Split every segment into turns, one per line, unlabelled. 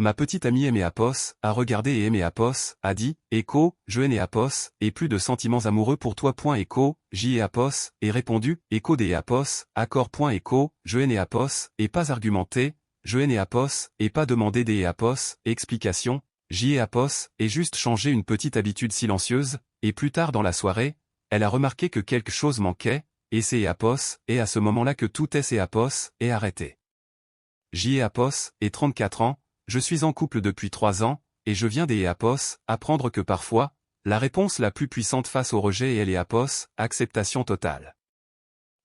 Ma petite amie aimée Apos, a regardé et aimé Apos, a dit, Écho, je n'ai Apos, et plus de sentiments amoureux pour toi. Écho, j'y ai Apos, et répondu, Écho des Apos, accord. Écho, je n'ai Apos, et pas argumenté, je n'ai Apos, et pas demandé des Apos, explication, j'y ai Apos, et juste changé une petite habitude silencieuse, et plus tard dans la soirée, elle a remarqué que quelque chose manquait, et c'est Apos, et à ce moment-là que tout est Apos, et arrêté. J'y ai Apos, et 34 ans, je suis en couple depuis 3 ans, et je viens des Apos, apprendre que parfois, la réponse la plus puissante face au rejet est Apos, acceptation totale.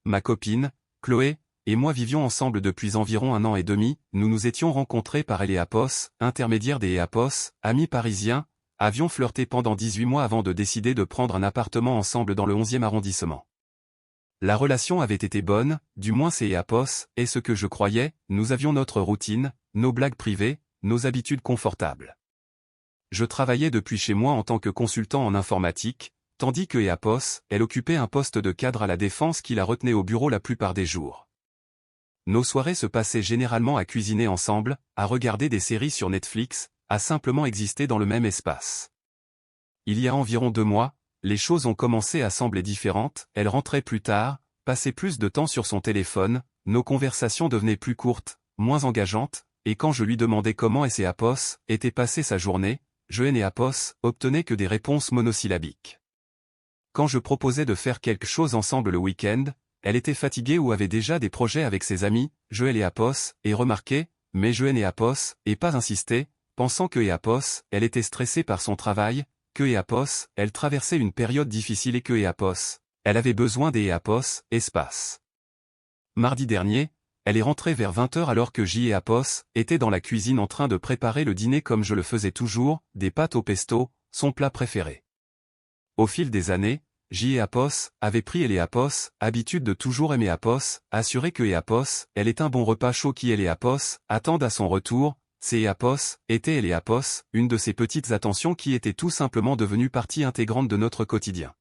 Ma copine, Chloé, et moi vivions ensemble depuis environ 1 an et demi, nous nous étions rencontrés par Apos, intermédiaire des Apos, amis parisiens, avions flirté pendant 18 mois avant de décider de prendre un appartement ensemble dans le 11e arrondissement. La relation avait été bonne, du moins c'est Apos, et ce que je croyais, nous avions notre routine, nos blagues privées, nos habitudes confortables. Je travaillais depuis chez moi en tant que consultant en informatique, tandis que Apos, elle occupait un poste de cadre à la Défense qui la retenait au bureau la plupart des jours. Nos soirées se passaient généralement à cuisiner ensemble, à regarder des séries sur Netflix, à simplement exister dans le même espace. Il y a environ 2 mois, les choses ont commencé à sembler différentes, elle rentrait plus tard, passait plus de temps sur son téléphone, nos conversations devenaient plus courtes, moins engageantes, et quand je lui demandais comment Apos était passée sa journée, je et Apos obtenait que des réponses monosyllabiques. Quand je proposais de faire quelque chose ensemble le week-end, elle était fatiguée ou avait déjà des projets avec ses amis, je et Apos, et remarquait, mais je et Apos, et pas insisté, pensant que Apos, elle était stressée par son travail, que Apos, elle traversait une période difficile et que Apos, elle avait besoin des Apos, espace. Mardi dernier, elle est rentrée vers 20h alors que J et Apos étaient dans la cuisine en train de préparer le dîner comme je le faisais toujours, des pâtes au pesto, son plat préféré. Au fil des années, J et Apos avaient pris Apos, habitude de toujours aimer Apos, assurer que Apos, elle est un bon repas chaud qui Apos, attendent à son retour, c'est Apos, était Apos, une de ces petites attentions qui étaient tout simplement devenues partie intégrante de notre quotidien.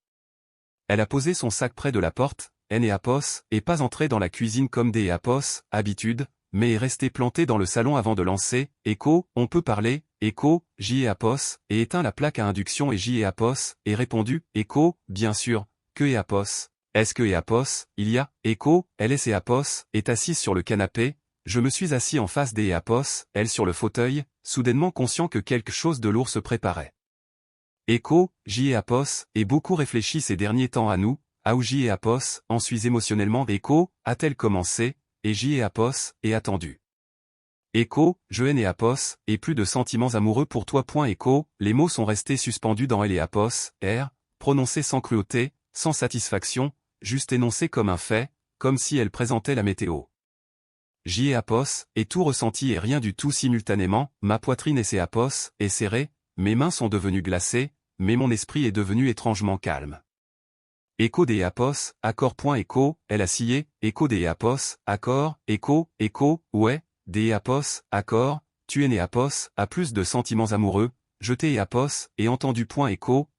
Elle a posé son sac près de la porte, Apos, et pas entrée dans la cuisine comme des Apos, habitude, mais est restée plantée dans le salon avant de lancer, Écho, on peut parler, Écho, J et Apos, et éteint la plaque à induction et J et Apos, et répondu, Écho, bien sûr, que Apos, est-ce que Apos, il y a, Écho, elle et Apos, est assise sur le canapé, je me suis assis en face des Apos, elle sur le fauteuil, soudainement conscient que quelque chose de lourd se préparait. Écho, J et Apos, et beaucoup réfléchi ces derniers temps à nous, à où J et Apos, en suis émotionnellement. Écho, a-t-elle commencé, et J et Apos, et attendu. Écho, je et Apos, et plus de sentiments amoureux pour toi. Écho, les mots sont restés suspendus dans elle et Apos, prononcés sans cruauté, sans satisfaction, juste énoncés comme un fait, comme si elle présentait la météo. J et Apos, et tout ressenti et rien du tout simultanément, ma poitrine et Apos, est serrée, mes mains sont devenues glacées, mais mon esprit est devenu étrangement calme. Écho des Apos, accord. Écho, elle a scié, écho des Apos, accord, écho, ouais, des Apos, accord, tu es Apos, a plus de sentiments amoureux, je t'ai Apos, et entendu.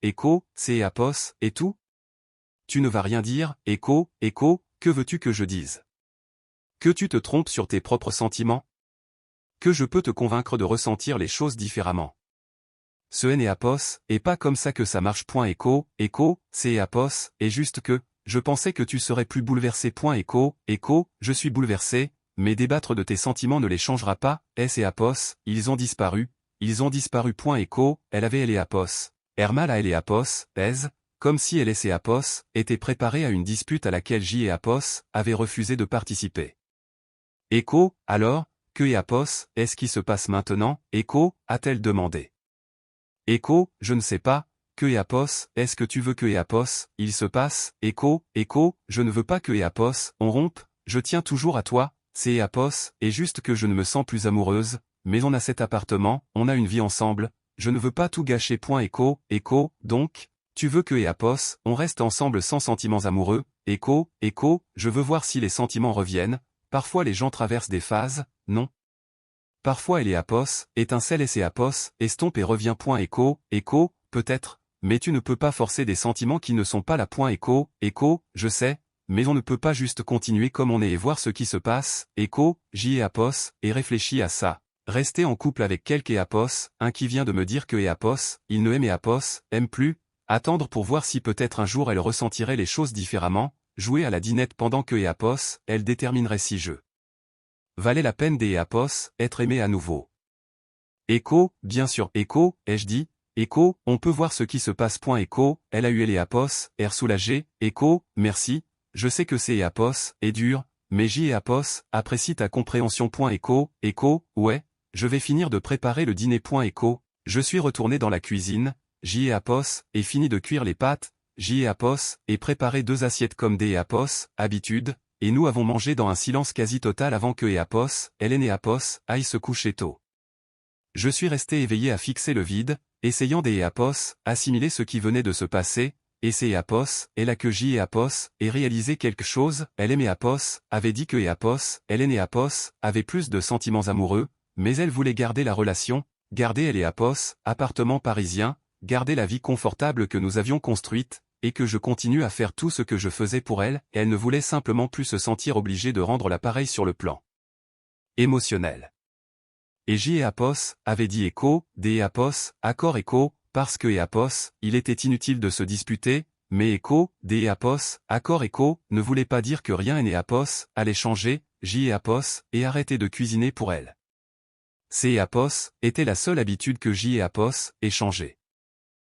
Écho, c'est Apos, et tout? Tu ne vas rien dire, écho, que veux-tu que je dise? Que tu te trompes sur tes propres sentiments? Que je peux te convaincre de ressentir les choses différemment. Ce et Apos, et pas comme ça que ça marche. Écho, c'est Apos, et juste que, je pensais que tu serais plus bouleversé. Écho, je suis bouleversé, mais débattre de tes sentiments ne les changera pas, S et Apos, ils ont disparu. Écho, elle avait Apos. Hermal a Apos, comme si et Apos étaient préparés à une dispute à laquelle J et Apos avaient refusé de participer. Écho, alors, que Apos, est-ce qui se passe maintenant? Écho, a-t-elle demandé. Écho, je ne sais pas, que Apos, est-ce que tu veux que Apos, il se passe? Écho, je ne veux pas que Apos, on rompe, je tiens toujours à toi, c'est Apos, et juste que je ne me sens plus amoureuse, mais on a cet appartement, on a une vie ensemble, je ne veux pas tout gâcher. Écho, donc, tu veux que Apos, on reste ensemble sans sentiments amoureux? Écho, je veux voir si les sentiments reviennent, parfois les gens traversent des phases, non? Parfois Apos, étincelle et Apos, estompe et revient. Écho, peut-être, mais tu ne peux pas forcer des sentiments qui ne sont pas là. Écho, je sais, mais on ne peut pas juste continuer comme on est et voir ce qui se passe. Écho, J et Apos, et réfléchis à ça. Rester en couple avec quelque Eapos, un qui vient de me dire que Eapos, il ne aime Eapos, aime plus, attendre pour voir si peut-être un jour elle ressentirait les choses différemment, jouer à la dinette pendant que Eapos, elle déterminerait si je valait la peine des Eapos, être aimé à nouveau. Écho, bien sûr, Écho, ai-je dit, Écho, on peut voir ce qui se passe. Écho, elle a eu Eapos, air soulagé, Écho, merci, je sais que c'est Eapos, est dur, mais Eapos, apprécie ta compréhension. Écho, Écho, ouais, je vais finir de préparer le dîner. Écho, je suis retourné dans la cuisine, Eapos, et fini de cuire les pâtes, Eapos, et préparé 2 assiettes comme des Eapos, habitude, et nous avons mangé dans un silence quasi total avant que Eapos, Hélène Eapos, aille se coucher tôt. Je suis resté éveillé à fixer le vide, essayant des Eapos, assimiler ce qui venait de se passer, et c'est Eapos, elle a que Eapos, et réalisé quelque chose, elle aimait Eapos, avait dit que Eapos, Hélène Eapos, avait plus de sentiments amoureux, mais elle voulait garder la relation, garder elle et Eapos, appartement parisien, garder la vie confortable que nous avions construite, et que je continue à faire tout ce que je faisais pour elle, et elle ne voulait simplement plus se sentir obligée de rendre l'appareil sur le plan émotionnel. Et Eapos, avait dit Écho, des Eapos, accord Écho, parce que Eapos, il était inutile de se disputer, mais Écho, des Eapos, accord Écho, ne voulait pas dire que rien et Eapos, allait changer, Eapos, et arrêter de cuisiner pour elle. C'est Eapos, était la seule habitude que Eapos, ait changé.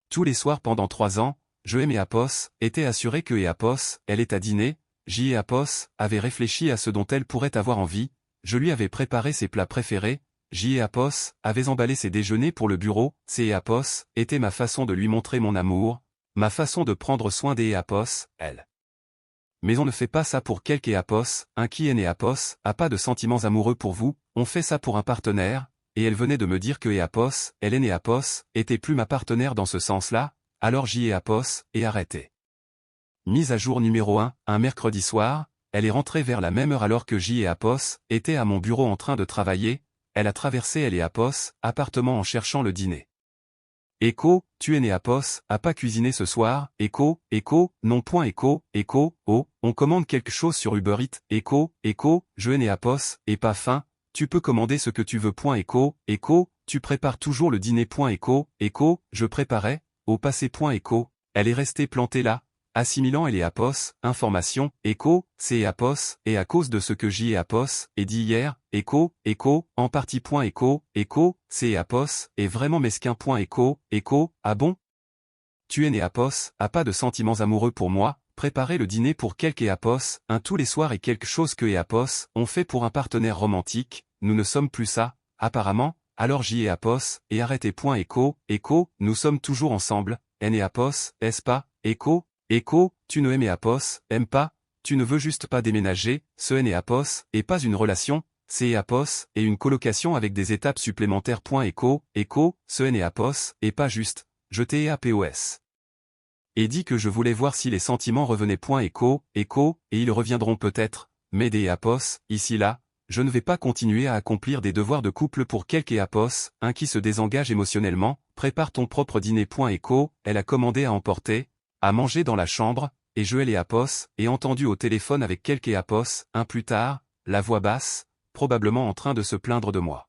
Tous les soirs pendant 3 ans, je et Eapos, était assuré que Eapos, elle est à dîner, Eapos, avait réfléchi à ce dont elle pourrait avoir envie, je lui avais préparé ses plats préférés, Eapos, avait emballé ses déjeuners pour le bureau, c'est Eapos, était ma façon de lui montrer mon amour, ma façon de prendre soin des Eapos, elle. Mais on ne fait pas ça pour quelque Eapos, un qui est Eapos, a pas de sentiments amoureux pour vous, on fait ça pour un partenaire, et elle venait de me dire que Eapos, Hélène Eapos, était plus ma partenaire dans ce sens-là, alors Eapos, et arrêté. Mise à jour numéro 1, un mercredi soir, elle est rentrée vers la même heure alors que Eapos, était à mon bureau en train de travailler, elle a traversé Eapos, appartement en cherchant le dîner. Écho, tu es Eapos, a pas cuisiné ce soir, Écho, non. Écho, oh, on commande quelque chose sur Uber Eats, Écho, je es Eapos, et pas faim, tu peux commander ce que tu veux. Écho, tu prépares toujours le dîner. Écho, je préparais, au passé. Écho, elle est restée plantée là, assimilant Eapos, information, Écho, c'est Eapos, et à cause de ce que Eapos, et dit hier, Écho, en partie. Écho, c'est Eapos, et vraiment mesquin. Écho, ah bon? Tu es Eapos, a pas de sentiments amoureux pour moi, préparer le dîner pour quelque Eapos, un tous les soirs est quelque chose que Eapos, on fait pour un partenaire romantique, nous ne sommes plus ça, apparemment, alors Eapos, et arrêtez. Écho, nous sommes toujours ensemble, Eapos, est-ce pas, Écho, tu ne aimes Eapos, aime pas, tu ne veux juste pas déménager, ce Eapos, et pas une relation, c'est Eapos, et une colocation avec des étapes supplémentaires. Écho, ce Eapos, et pas juste, je t'ai Eapos. Et dit que je voulais voir si les sentiments revenaient. Écho, et ils reviendront peut-être, mais des Eapos, ici là, je ne vais pas continuer à accomplir des devoirs de couple pour quelque Eapos, un qui se désengage émotionnellement, prépare ton propre dîner. Écho, elle a commandé à emporter, à manger dans la chambre, et je Eapos, et entendu au téléphone avec quelque Eapos, un plus tard, la voix basse, probablement en train de se plaindre de moi.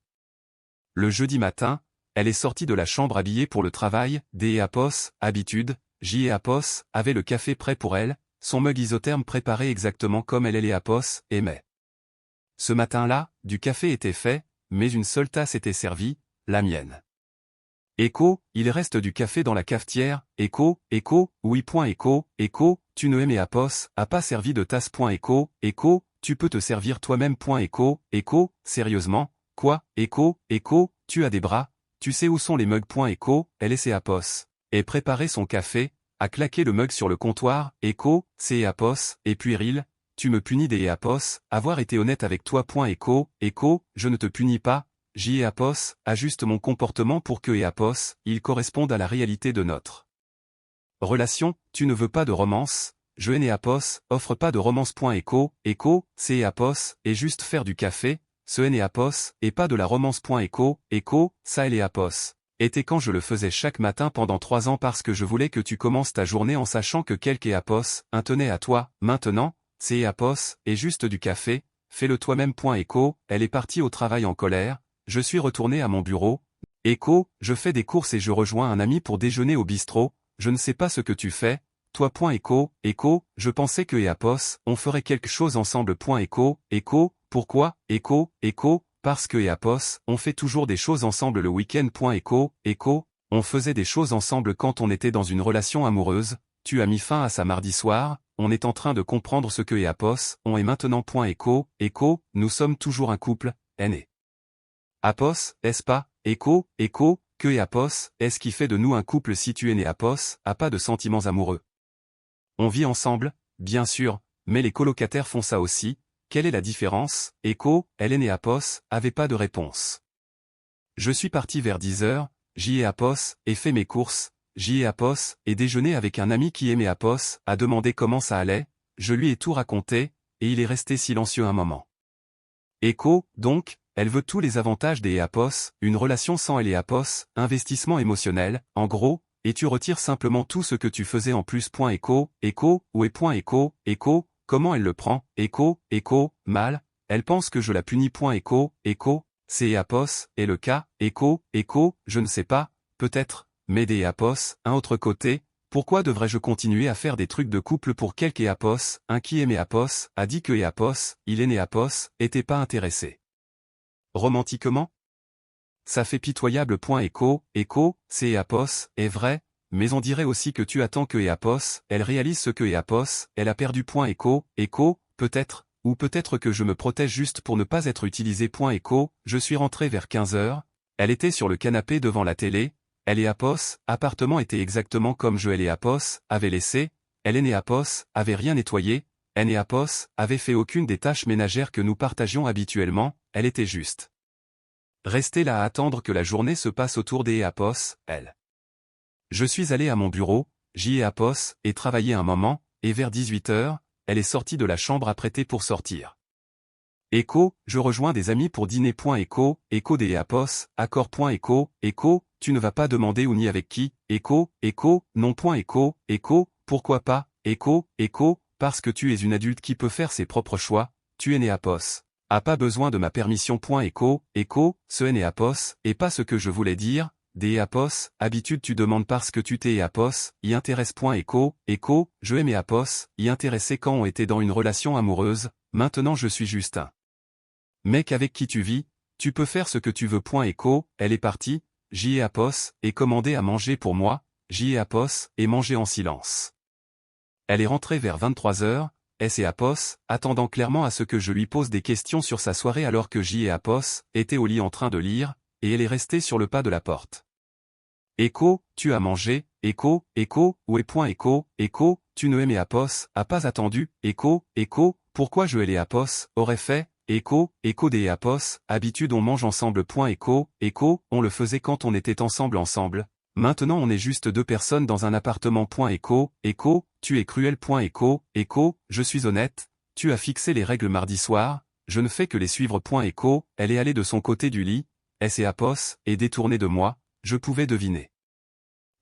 Le jeudi matin, elle est sortie de la chambre habillée pour le travail, des Eapos, habitude, Eapos, avait le café prêt pour elle, son mug isotherme préparé exactement comme elle Eapos, aimait. Ce matin-là, du café était fait, mais une seule tasse était servie, la mienne. Écho, il reste du café dans la cafetière, Écho, oui. Écho, tu ne aimes Eapos, a pas servi de tasse. Écho, tu peux te servir toi-même. Écho, sérieusement, quoi, Écho, tu as des bras, tu sais où sont les mugs. Écho, elle est Eapos, et préparé son café, a claqué le mug sur le comptoir, Écho, c'est Eapos, et puéril, tu me punis des Eapos, avoir été honnête avec toi. Écho, je ne te punis pas, Eapos, ajuste mon comportement pour que Eapos, il corresponde à la réalité de notre relation, tu ne veux pas de romance, je Eapos, offre pas de romance. Écho, c'est Eapos, et juste faire du café, ce Eapos, et pas de la romance. Écho, ça Eapos. Était quand je le faisais chaque matin pendant 3 ans parce que je voulais que tu commences ta journée en sachant que quelque Eapos, un tenait à toi, maintenant, c'est Eapos, et juste du café, fais-le toi-même. Écho, elle est partie au travail en colère, je suis retourné à mon bureau. Écho, je fais des courses et je rejoins un ami pour déjeuner au bistrot. Je ne sais pas ce que tu fais. Toi. Écho, je pensais que Apos, on ferait quelque chose ensemble. Écho, pourquoi? Écho, parce que Apos, on fait toujours des choses ensemble le week-end. Écho, on faisait des choses ensemble quand on était dans une relation amoureuse. Tu as mis fin à ça mardi soir. On est en train de comprendre ce que Apos, on est maintenant. Écho, nous sommes toujours un couple. N. Apos, est-ce pas? Écho, que Apos, est-ce qui fait de nous un couple si tu es né Apos, a pas de sentiments amoureux? On vit ensemble, bien sûr, mais les colocataires font ça aussi. Quelle est la différence? Écho, elle est née Apos, avait pas de réponse. Je suis parti vers 10 heures, j'y ai Apos, et fait mes courses, j'y ai Apos, et déjeuné avec un ami qui aimait Apos, a demandé comment ça allait, je lui ai tout raconté, et il est resté silencieux un moment. Écho, donc, elle veut tous les avantages des Apos, une relation sans elle et Apos, investissement émotionnel, en gros, et tu retires simplement tout ce que tu faisais en plus. Écho, où est écho, comment elle le prend? Écho, mal, elle pense que je la punis. Écho, c'est Apos, et le cas, écho, je ne sais pas, peut-être, mais des Apos, un autre côté, pourquoi devrais-je continuer à faire des trucs de couple pour quelque Apos, un qui aimait Apos, a dit que Apos, il est né Apos, était pas intéressé. Romantiquement? Ça fait pitoyable. Écho, c'est Apos, est vrai, mais on dirait aussi que tu attends que Apos, elle réalise ce que Apos, elle a perdu. Écho, peut-être, ou peut-être que je me protège juste pour ne pas être utilisé. Écho, je suis rentré vers 15 heures, elle était sur le canapé devant la télé, elle et Apos, appartement était exactement comme elle et Apos, avait laissé, elle et Apos, avait rien nettoyé, elle et Apos, avait fait aucune des tâches ménagères que nous partagions habituellement, elle était juste rester là à attendre que la journée se passe autour des Apos, elle. Je suis allé à mon bureau, j'y ai Apos, et travaillé un moment, et vers 18 heures, elle est sortie de la chambre apprêtée pour sortir. Écho, je rejoins des amis pour dîner. Écho des Apos, accord. Écho, tu ne vas pas demander où ni avec qui? Écho, non. Écho, pourquoi pas? Écho, parce que tu es une adulte qui peut faire ses propres choix, tu es né Apos. A pas besoin de ma permission. Écho, ce n'est Apos, et pas ce que je voulais dire, des Apos, habitude tu demandes parce que tu t'es Apos, y intéresse. Écho, je aimais Apos, y intéresser quand on était dans une relation amoureuse, maintenant je suis juste un mec avec qui tu vis, tu peux faire ce que tu veux. Écho, elle est partie, j'y ai Apos, et commandé à manger pour moi, j'y ai Apos, et mangé en silence. Elle est rentrée vers 23 heures, et Apos, attendant clairement à ce que je lui pose des questions sur sa soirée alors que j'y ai Apos, était au lit en train de lire, et elle est restée sur le pas de la porte. Écho, tu as mangé? Écho, où est? Écho, tu ne aimais Apos, a pas attendu? Écho, pourquoi je et Apos, aurait fait? Écho des Apos, habitude on mange ensemble. Écho, on le faisait quand on était ensemble. Maintenant on est juste deux personnes dans un appartement. Écho, tu es cruel. Écho, je suis honnête, tu as fixé les règles mardi soir, je ne fais que les suivre. Écho, elle est allée de son côté du lit, et Apos, est détournée de moi, je pouvais deviner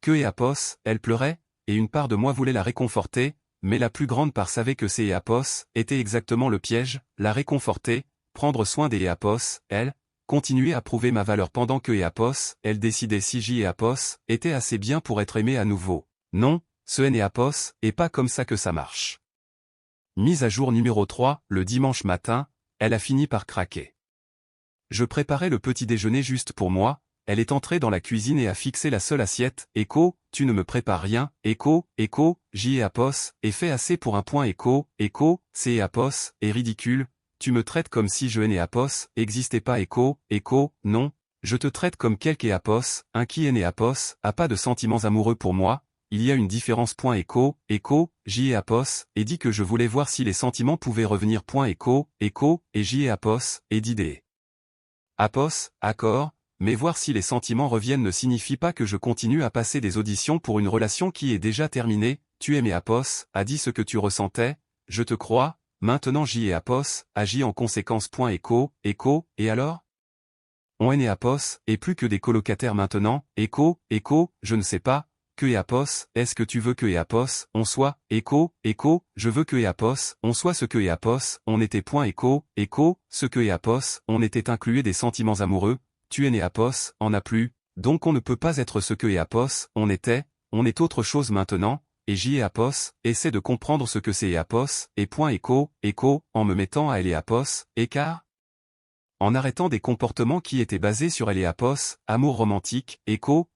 que Apos, elle pleurait, et une part de moi voulait la réconforter, mais la plus grande part savait que c'est Apos, était exactement le piège, la réconforter, prendre soin des Apos, elle, continuer à prouver ma valeur pendant que Apos, elle décidait si J et Apos, était assez bien pour être aimé à nouveau. Non, ce n'est Apos, et pas comme ça que ça marche. Mise à jour numéro 3, le dimanche matin, elle a fini par craquer. Je préparais le petit déjeuner juste pour moi, elle est entrée dans la cuisine et a fixé la seule assiette. Écho, tu ne me prépares rien. Écho, j'y ai Apos, et fait assez pour un. Écho, c'est Apos, et ridicule, tu me traites comme si je n'ai Apos, existait pas. Écho, non, je te traite comme quelque Apos, un qui est né Apos, a pas de sentiments amoureux pour moi, il y a une différence. Écho, j'y ai Apos, et dit que je voulais voir si les sentiments pouvaient revenir. Écho, et j'y ai Apos, et d'idées. Apos, accord, mais voir si les sentiments reviennent ne signifie pas que je continue à passer des auditions pour une relation qui est déjà terminée. Tu aimais Apos, a dit ce que tu ressentais, je te crois, maintenant j'y ai Apos, agis en conséquence. Écho, et alors? On est né Apos, et plus que des colocataires maintenant. Écho, je ne sais pas, que Apos, est-ce que tu veux que Apos, on soit? Écho, je veux que Apos, on soit ce que Apos, on était. Écho, ce que Apos, on était inclué des sentiments amoureux. tu es né Apos, en a plus, donc on ne peut pas être ce que est Apos, on est autre chose maintenant, et J et Apos, essaie de comprendre ce que c'est Apos, et point écho, en me mettant à elle et Apos, écart. En arrêtant des comportements qui étaient basés sur elle et Apos, amour romantique, écho,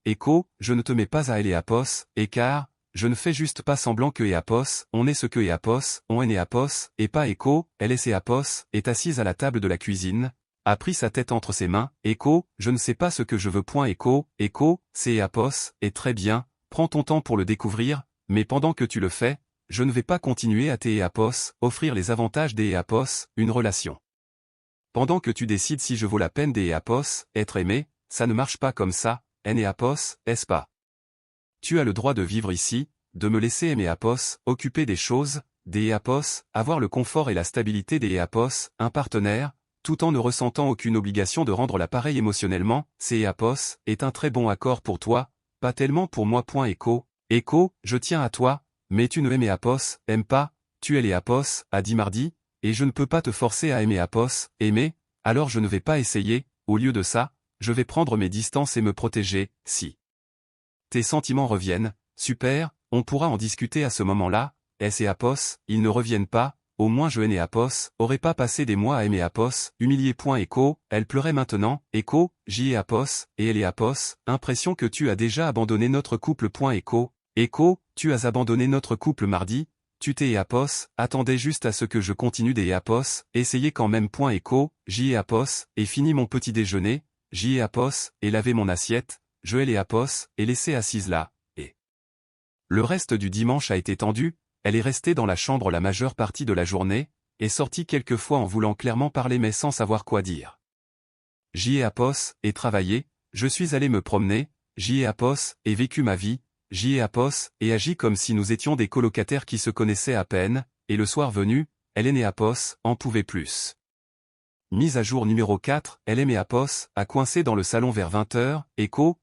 je ne te mets pas à elle et Apos, écart, je ne fais juste pas semblant que Apos, on est ce que Apos, on est né Apos, et pas écho, elle est Apos, est assise à la table de la cuisine, a pris sa tête entre ses mains, je ne sais pas ce que je veux point écho, c'est Apos, et très bien, prends ton temps pour le découvrir, mais pendant que tu le fais, je ne vais pas continuer à tes Apos, offrir les avantages des Apos, une relation. Pendant que tu décides si je vaux la peine des Apos, être aimé, ça ne marche pas comme ça, N et Apos, est-ce pas? Tu as le droit de vivre ici, de me laisser aimer Apos, occuper des choses, des Apos, avoir le confort et la stabilité des Apos, un partenaire, tout en ne ressentant aucune obligation de rendre l'appareil émotionnellement, c'est Apos, est un très bon accord pour toi, pas tellement pour moi. Écho, je tiens à toi, mais tu ne aimes Apos, aime pas, tu es les Apos, a dit mardi, et je ne peux pas te forcer à aimer Apos, aimer, alors je ne vais pas essayer, au lieu de ça, je vais prendre mes distances et me protéger, si tes sentiments reviennent, super, on pourra en discuter à ce moment-là, S et Apos, ils ne reviennent pas, au moins je et Apos, aurais pas passé des mois à aimer Apos, humilié. Écho, elle pleurait maintenant, J et Apos, et elle et Apos, impression que tu as déjà abandonné notre couple. Écho, tu as abandonné notre couple mardi, tu t'es et Apos, attendais juste à ce que je continue des Apos, essayez quand même. Écho, J et Apos, et fini mon petit déjeuner, J et Apos, et laver mon assiette, je et Apos, et laissée assise là, et le reste du dimanche a été tendu, elle est restée dans la chambre la majeure partie de la journée, et sortie quelquefois en voulant clairement parler mais sans savoir quoi dire. J et Apos, et travaillé, je suis allé me promener, J et Apos, et vécu ma vie, J et Apos, et agi comme si nous étions des colocataires qui se connaissaient à peine, et le soir venu, elle et Apos, en pouvait plus. Mise à jour numéro 4, LM et Apos, a coincé dans le salon vers 20h,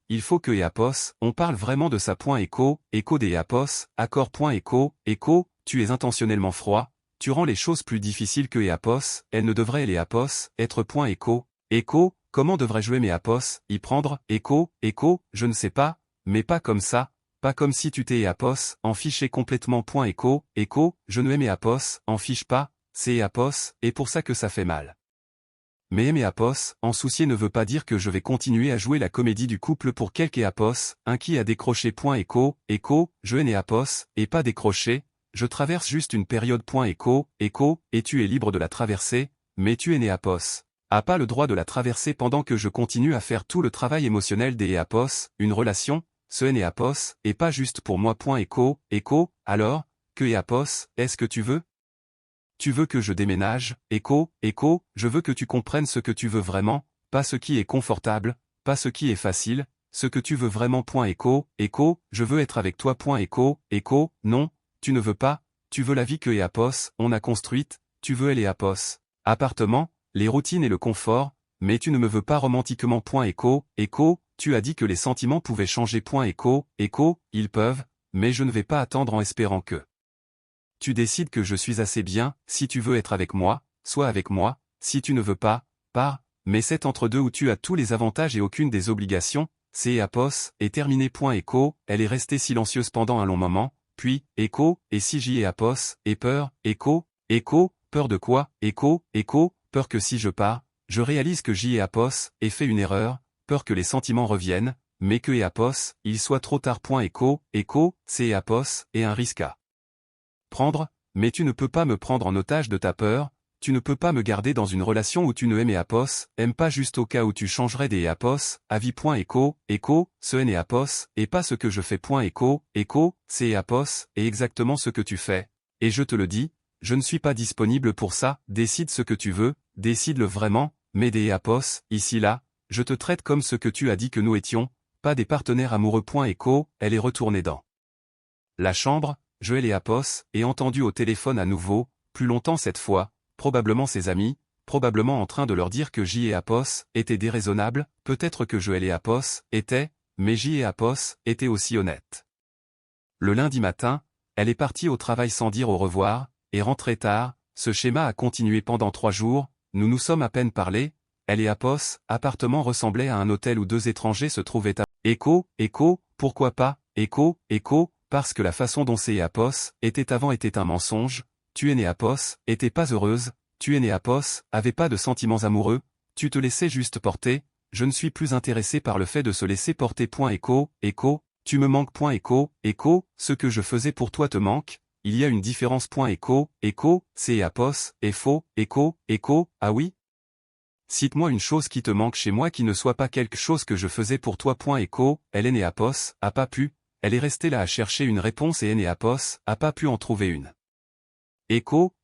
il faut que Apos, on parle vraiment de ça. Écho des Apos, accord. Écho, tu es intentionnellement froid, tu rends les choses plus difficiles que Apos, elle ne devrait les Apos, être. Écho, comment devrais-je aimer Apos, y prendre, Écho, je ne sais pas, mais pas comme ça, pas comme si tu t'es Apos, en fichais complètement. Écho, je ne aimais Apos, en fiche pas, c'est Apos, et pour ça que ça fait mal. Mais aimer Apos, en soucier ne veut pas dire que je vais continuer à jouer la comédie du couple pour quelque Apos, un qui a décroché. Écho, je n'ai Apos, et pas décroché, je traverse juste une période. Écho, et tu es libre de la traverser, mais tu es né Apos. A pas le droit de la traverser pendant que je continue à faire tout le travail émotionnel des Apos, une relation, ce n'est Apos, et pas juste pour moi. Écho, alors, que Apos, est-ce que tu veux? Tu veux que je déménage, Écho, je veux que tu comprennes ce que tu veux vraiment, pas ce qui est confortable, pas ce qui est facile, ce que tu veux vraiment. Écho, je veux être avec toi. Écho, non, tu ne veux pas, tu veux la vie que Apos, on a construite, tu veux elle et Apos. Appartement, les routines et le confort, mais tu ne me veux pas romantiquement. Écho, tu as dit que les sentiments pouvaient changer. Écho, ils peuvent, mais je ne vais pas attendre en espérant que tu décides que je suis assez bien, si tu veux être avec moi, sois avec moi, si tu ne veux pas, pars, mais c'est entre deux où tu as tous les avantages et aucune des obligations, c'est Apos, est terminé. Écho, elle est restée silencieuse pendant un long moment, puis, Écho, et si j'y ai Apos, et peur, Écho, peur de quoi, Écho, peur que si je pars, je réalise que j'y ai Apos, et fait une erreur, peur que les sentiments reviennent, mais que Apos, il soit trop tard. Écho, c'est Apos, et un risque à prendre, mais tu ne peux pas me prendre en otage de ta peur, tu ne peux pas me garder dans une relation où tu ne aimes Apos, aime pas juste au cas où tu changerais des Apos, avis. Écho, ce n'est Apos, et pas ce que je fais. Écho, c'est Apos, et exactement ce que tu fais, et je te le dis, je ne suis pas disponible pour ça, décide ce que tu veux, décide-le vraiment, mais des Apos, ici là, je te traite comme ce que tu as dit que nous étions, pas des partenaires amoureux. Écho, elle est retournée dans la chambre, je et Apos, et entendu au téléphone à nouveau, plus longtemps cette fois, probablement ses amis, probablement en train de leur dire que J et Apos étaient déraisonnables, peut-être que je et Apos étaient, mais J et Apos étaient aussi honnêtes. Le lundi matin, elle est partie au travail sans dire au revoir, et rentrée tard, ce schéma a continué pendant 3 jours, nous nous sommes à peine parlé, elle et Apos, appartement ressemblait à un hôtel où deux étrangers se trouvaient à... Pourquoi pas, parce que la façon dont c'est et Apos était avant était un mensonge, tu es né Apos, était pas heureuse, tu es né Apos, avait pas de sentiments amoureux, tu te laissais juste porter, je ne suis plus intéressé par le fait de se laisser porter. Tu me manques. Ce que je faisais pour toi te manque, il y a une différence. C'est et Apos, est faux, ah oui? Cite-moi une chose qui te manque chez moi qui ne soit pas quelque chose que je faisais pour toi. Elle est née Apos, a pas pu, elle est restée là à chercher une réponse et est née Apos, a pas pu en trouver une.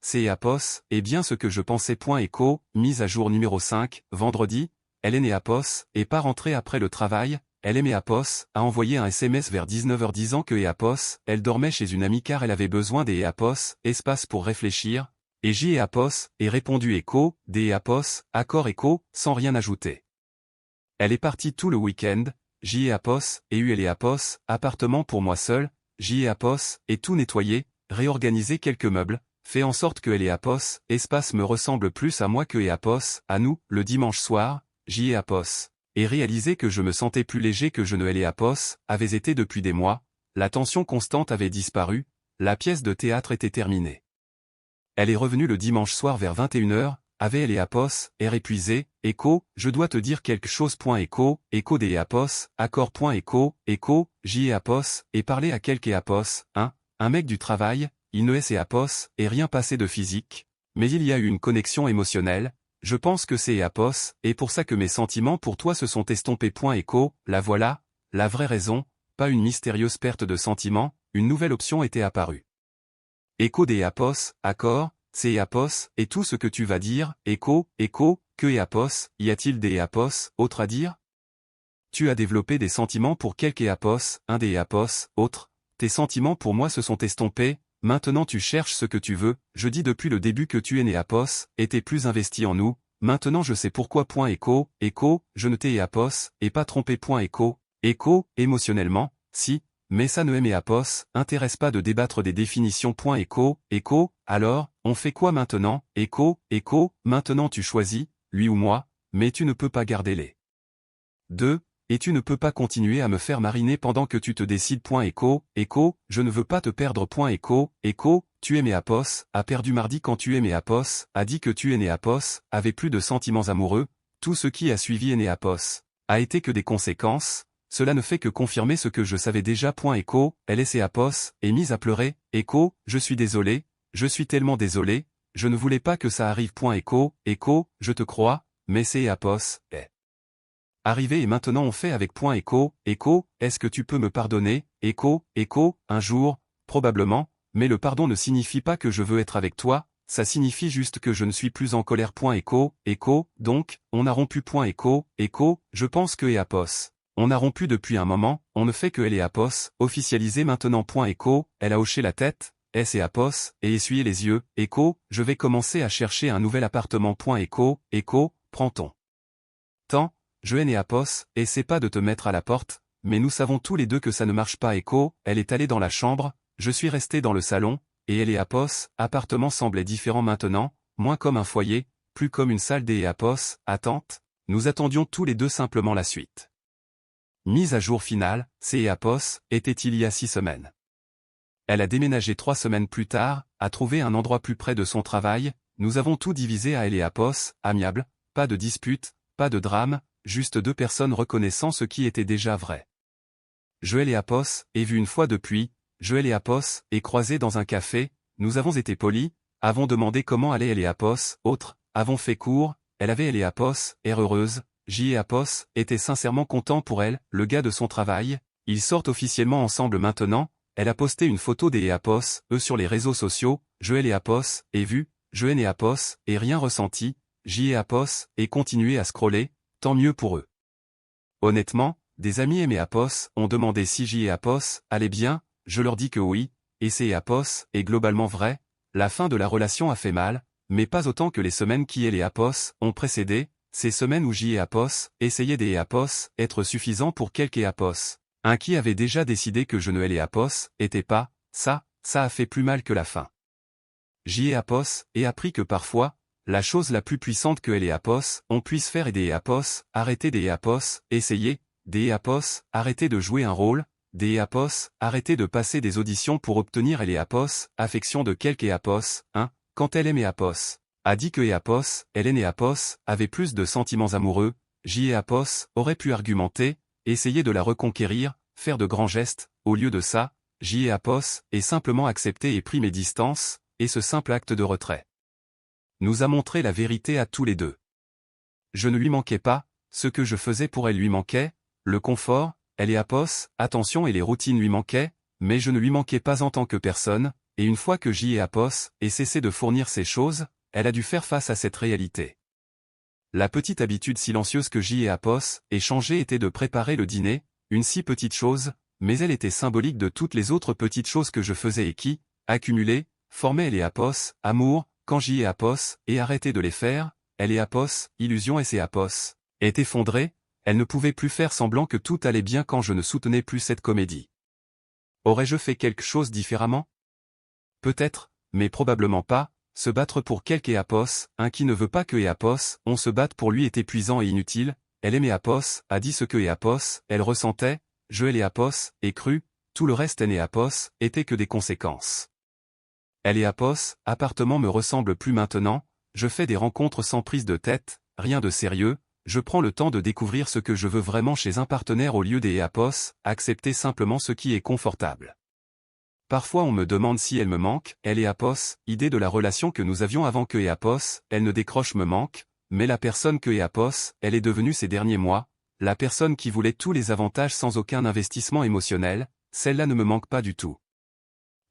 C'est Apos, est bien ce que je pensais. Mise à jour numéro 5, vendredi, elle est née Apos, et pas rentrée après le travail, elle aimait Apos, a envoyé un SMS vers 19h disant que Apos, elle dormait chez une amie car elle avait besoin des Apos, espace pour réfléchir, et J et Apos, et répondu des Apos, accord sans rien ajouter. Elle est partie tout le week-end, J et Apos, et elle et Apos, appartement pour moi seul, J et Apos, et tout nettoyé, réorganisé quelques meubles, fait en sorte que elle et Apos, espace me ressemble plus à moi que Apos, à nous, le dimanche soir, J et Apos, et réalisé que je me sentais plus léger que je ne et Apos, avait été depuis des mois, la tension constante avait disparu, la pièce de théâtre était terminée. Elle est revenue le dimanche soir vers 21h, avait elle et Apos, air épuisé, je dois te dire quelque chose. Des Apos, accord. J et Apos, et parler à quelque Apos, un mec du travail, il ne est Apos, et rien passé de physique, mais il y a eu une connexion émotionnelle, je pense que c'est Apos, et pour ça que mes sentiments pour toi se sont estompés. La voilà, la vraie raison, pas une mystérieuse perte de sentiments, une nouvelle option était apparue. Des Apos, accord, c'est Apos, et tout ce que tu vas dire, que Apos, y a-t-il des Apos, autre à dire? Tu as développé des sentiments pour quelque Apos, un des Apos, autre, tes sentiments pour moi se sont estompés, maintenant tu cherches ce que tu veux, je dis depuis le début que tu es né Apos, et t'es plus investi en nous, maintenant je sais pourquoi. Je ne t'ai Apos, et pas trompé. Émotionnellement, si, mais ça ne m'est Apos, intéresse pas de débattre des définitions. Alors, on fait quoi maintenant? Maintenant tu choisis, lui ou moi, mais tu ne peux pas garder les deux, et tu ne peux pas continuer à me faire mariner pendant que tu te décides. Je ne veux pas te perdre. Tu es Apos, a perdu mardi quand tu es Apos, a dit que tu es né Apos, avait plus de sentiments amoureux, tout ce qui a suivi est né Apos, a été que des conséquences. Cela ne fait que confirmer ce que je savais déjà. Elle est Apos, et mise à pleurer, je suis désolé, je suis tellement désolé, je ne voulais pas que ça arrive. Je te crois, mais c'est Apos, est arrivé et maintenant on fait avec. Est-ce que tu peux me pardonner, un jour, probablement, mais le pardon ne signifie pas que je veux être avec toi, ça signifie juste que je ne suis plus en colère. Donc, on a rompu. Je pense que Apos. On a rompu depuis un moment, on ne fait que elle et Apos, officialisé maintenant. Elle a hoché la tête, S et Apos, et essuyé les yeux, je vais commencer à chercher un nouvel appartement. Prends ton temps, je et Apos, essaie pas de te mettre à la porte, mais nous savons tous les deux que ça ne marche pas. Elle est allée dans la chambre, je suis resté dans le salon, et elle et Apos, appartement semblait différent maintenant, moins comme un foyer, plus comme une salle. Des Apos, attente, nous attendions tous les deux simplement la suite. Mise à jour finale, c'est Apos, était il y a 6 semaines. Elle a déménagé 3 semaines plus tard, a trouvé un endroit plus près de son travail, nous avons tout divisé à elle et Apos, amiable, pas de dispute, pas de drame, juste deux personnes reconnaissant ce qui était déjà vrai. Joël et Apos, est vu une fois depuis, Joël et Apos, est croisé dans un café, nous avons été polis, avons demandé comment allait elle et Apos, autre, avons fait court, elle avait elle et Apos, air heureuse, J et Apos, était sincèrement content pour elle, le gars de son travail, ils sortent officiellement ensemble maintenant, elle a posté une photo des Apos, eux sur les réseaux sociaux, Joël et Apos, est vu, Joël et Apos, et rien ressenti, J et Apos, et continué à scroller, tant mieux pour eux. Honnêtement, des amis et Apos ont demandé si J et Apos allaient bien, je leur dis que oui, et c'est Apos, est globalement vrai, la fin de la relation a fait mal, mais pas autant que les semaines qui et les Apos ont précédé, ces semaines où J et Apos essayaient des Apos être suffisants pour quelques Apos. Un qui avait déjà décidé que je ne les Apos était pas, ça a fait plus mal que la fin. J et Apos et appris que parfois, la chose la plus puissante que les apos, on puisse faire est des apos, arrêter des apos, essayer, des apos, arrêter de jouer un rôle, des apos, arrêter de passer des auditions pour obtenir les apos, affection de quelque apos, quand elle aimait apos, a dit que apos, Hélène et apos, avaient plus de sentiments amoureux, J et apos, aurait pu argumenter, essayer de la reconquérir, faire de grands gestes, au lieu de ça, J et apos, et simplement accepté et pris mes distances, et ce simple acte de retrait nous a montré la vérité à tous les deux. Je ne lui manquais pas, ce que je faisais pour elle lui manquait, le confort, elle et apos, attention et les routines lui manquaient, mais je ne lui manquais pas en tant que personne, et une fois que J et apos aient cessé de fournir ces choses, elle a dû faire face à cette réalité. La petite habitude silencieuse que J et apos aient changée était de préparer le dîner, une si petite chose, mais elle était symbolique de toutes les autres petites choses que je faisais et qui, accumulées, formaient elle et apos, amour, quand J et apos, et arrêté de les faire, elle et apos, illusion et ses apos, est effondrée, elle ne pouvait plus faire semblant que tout allait bien quand je ne soutenais plus cette comédie. Aurais-je fait quelque chose différemment? Peut-être, mais probablement pas, se battre pour quelque apos, un qui ne veut pas que apos, on se batte pour lui est épuisant et inutile, elle aimait apos, a dit ce que apos, elle ressentait, je et apos, et cru, tout le reste et apos, était que des conséquences. Elle et apos, appartement me ressemble plus maintenant, je fais des rencontres sans prise de tête, rien de sérieux, je prends le temps de découvrir ce que je veux vraiment chez un partenaire au lieu des apos, accepter simplement ce qui est confortable. Parfois on me demande si elle me manque, elle et apos, idée de la relation que nous avions avant que apos, elle ne décroche me manque, mais la personne que apos, elle est devenue ces derniers mois, la personne qui voulait tous les avantages sans aucun investissement émotionnel, celle-là ne me manque pas du tout.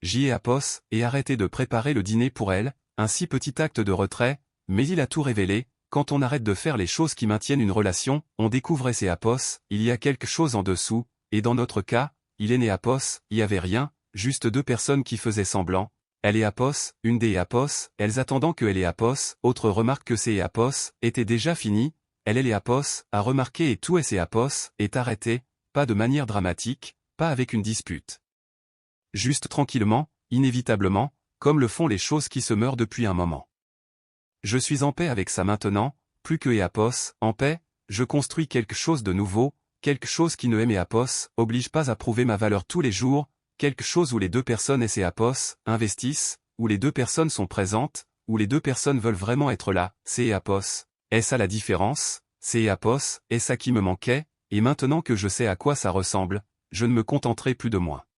J et apos, et arrêté de préparer le dîner pour elle, un si petit acte de retrait, mais il a tout révélé, quand on arrête de faire les choses qui maintiennent une relation, on découvre ses apos, il y a quelque chose en dessous, et dans notre cas, il est né apos, il y avait rien, juste deux personnes qui faisaient semblant, elle et apos, une des apos, elles attendant que elle et apos, autre remarque que ses apos, était déjà fini, elle et apos, a remarqué et tout et ses apos, est arrêté, pas de manière dramatique, pas avec une dispute. Juste tranquillement, inévitablement, comme le font les choses qui se meurent depuis un moment. Je suis en paix avec ça maintenant, plus que apos, en paix, je construis quelque chose de nouveau, quelque chose qui ne apos, oblige pas à prouver ma valeur tous les jours, quelque chose où les deux personnes et apos, investissent, où les deux personnes sont présentes, où les deux personnes veulent vraiment être là, c'est apos. Est ça la différence? C'est apos, est ça qui me manquait, et maintenant que je sais à quoi ça ressemble, je ne me contenterai plus de moi.